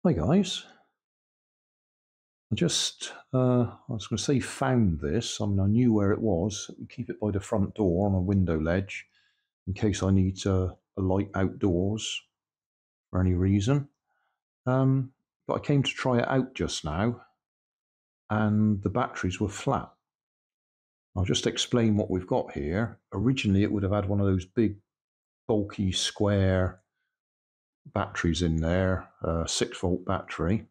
Hi guys, I was going to say found this. I mean, I knew where it was. Keep it by the front door on a window ledge in case I need a light outdoors for any reason. But I came to try it out just now and the batteries were flat. I'll just explain what we've got here. Originally it would have had one of those big bulky square batteries in there, a 6-volt battery.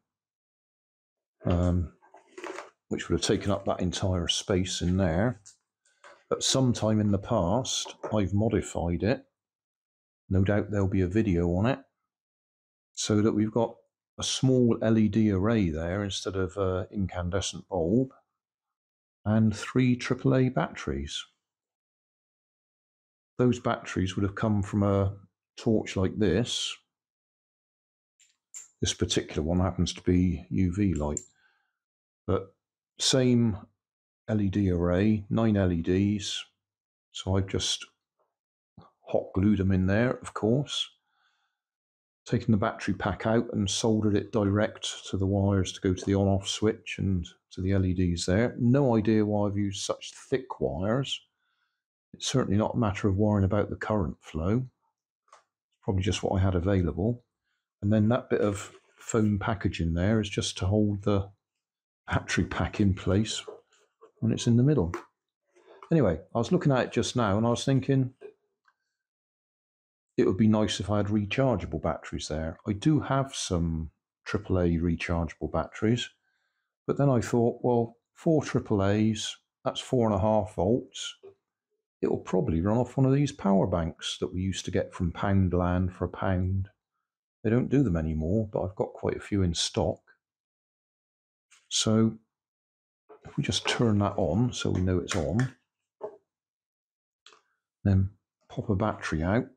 Which would have taken up that entire space in there. But sometime in the past, I've modified it. No doubt there'll be a video on it. So that we've got a small LED array there instead of an incandescent bulb. And 3 AAA batteries. Those batteries would have come from a torch like this. This particular one happens to be UV light. But same LED array, 9 LEDs. So I've just hot glued them in there, of course. Taken the battery pack out and soldered it direct to the wires to go to the on-off switch and to the LEDs there. No idea why I've used such thick wires. It's certainly not a matter of worrying about the current flow. It's probably just what I had available. And then that bit of foam packaging there is just to hold the battery pack in place when it's in the middle. Anyway, I was looking at it just now and I was thinking it would be nice if I had rechargeable batteries there. I do have some AAA rechargeable batteries, but then I thought, well, 4 AAAs, that's 4.5 volts. It will probably run off one of these power banks that we used to get from Poundland for £1. They don't do them anymore, but I've got quite a few in stock. So if we just turn that on so we know it's on, then pop a battery out,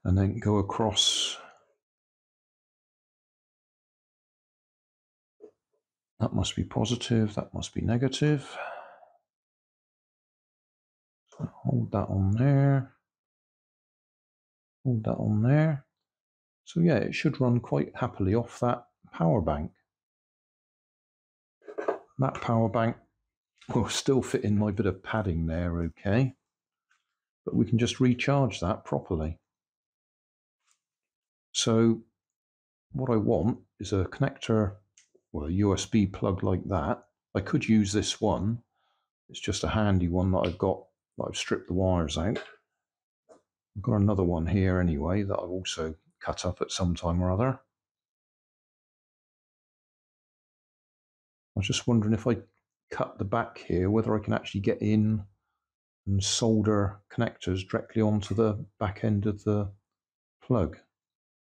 and then go across. That must be positive, that must be negative. So hold that on there. Hold that on there. So yeah, it should run quite happily off that power bank. That power bank will still fit in my bit of padding there, okay. But we can just recharge that properly. So what I want is a connector, well, a USB plug like that. I could use this one. It's just a handy one that I've got, that I've stripped the wires out. I've got another one here anyway that I've also cut up at some time or other. I was just wondering if I cut the back here, whether I can actually get in and solder connectors directly onto the back end of the plug.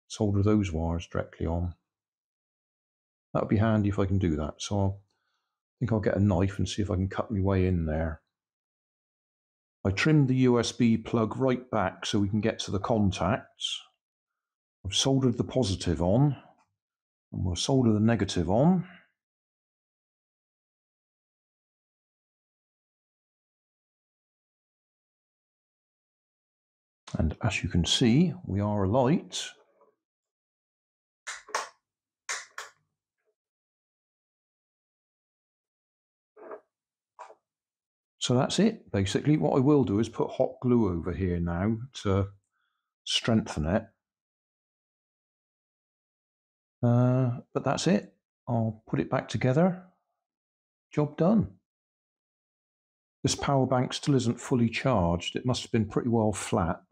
Solder those wires directly on. That would be handy if I can do that. So I think I'll get a knife and see if I can cut my way in there. I trimmed the USB plug right back so we can get to the contacts. I've soldered the positive on, and we'll solder the negative on. And as you can see, we are alight. So that's it, basically. What I will do is put hot glue over here now to strengthen it. But that's it. I'll put it back together. Job done. This power bank still isn't fully charged. It must have been pretty well flat.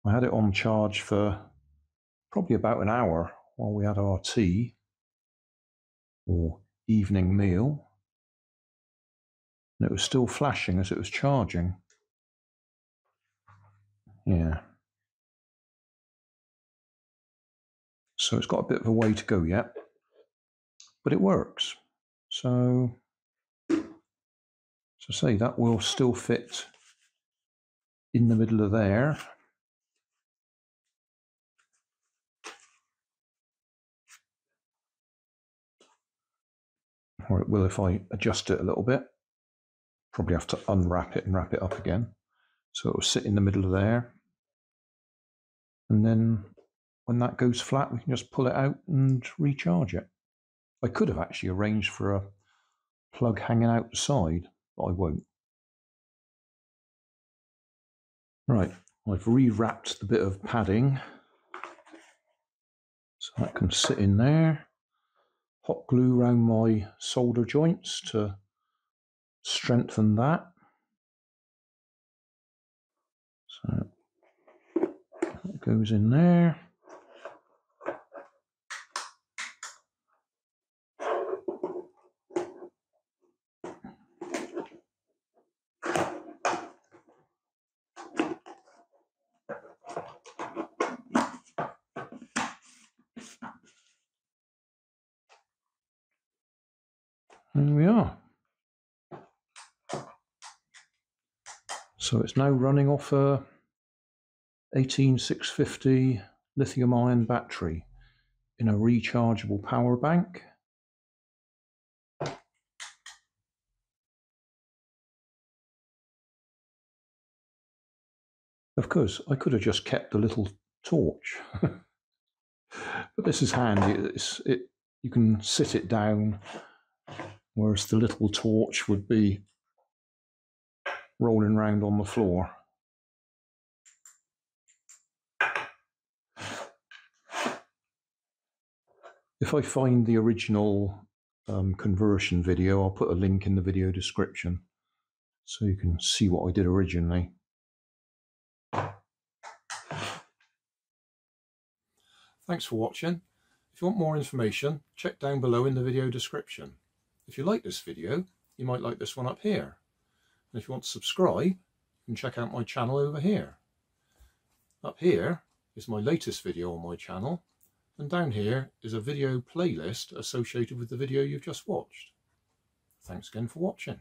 I had it on charge for probably about an hour while we had our tea or evening meal. And it was still flashing as it was charging. Yeah. So it's got a bit of a way to go yet, but it works. So say that will still fit in the middle of there. Or it will if I adjust it a little bit. Probably have to unwrap it and wrap it up again. So it will sit in the middle of there. And then when that goes flat, we can just pull it out and recharge it. I could have actually arranged for a plug hanging out the side, but I won't. Right, I've rewrapped the bit of padding so that can sit in there. Hot glue around my solder joints to strengthen that. So that goes in there. There we are. So it's now running off a 18650 lithium ion battery in a rechargeable power bank. Of course, I could have just kept the little torch, but this is handy. You can sit it down, whereas the little torch would be rolling around on the floor. If I find the original conversion video, I'll put a link in the video description so you can see what I did originally. Thanks for watching. If you want more information, check down below in the video description. If you like this video, you might like this one up here. And if you want to subscribe, you can check out my channel over here. Up here is my latest video on my channel, and down here is a video playlist associated with the video you've just watched. Thanks again for watching.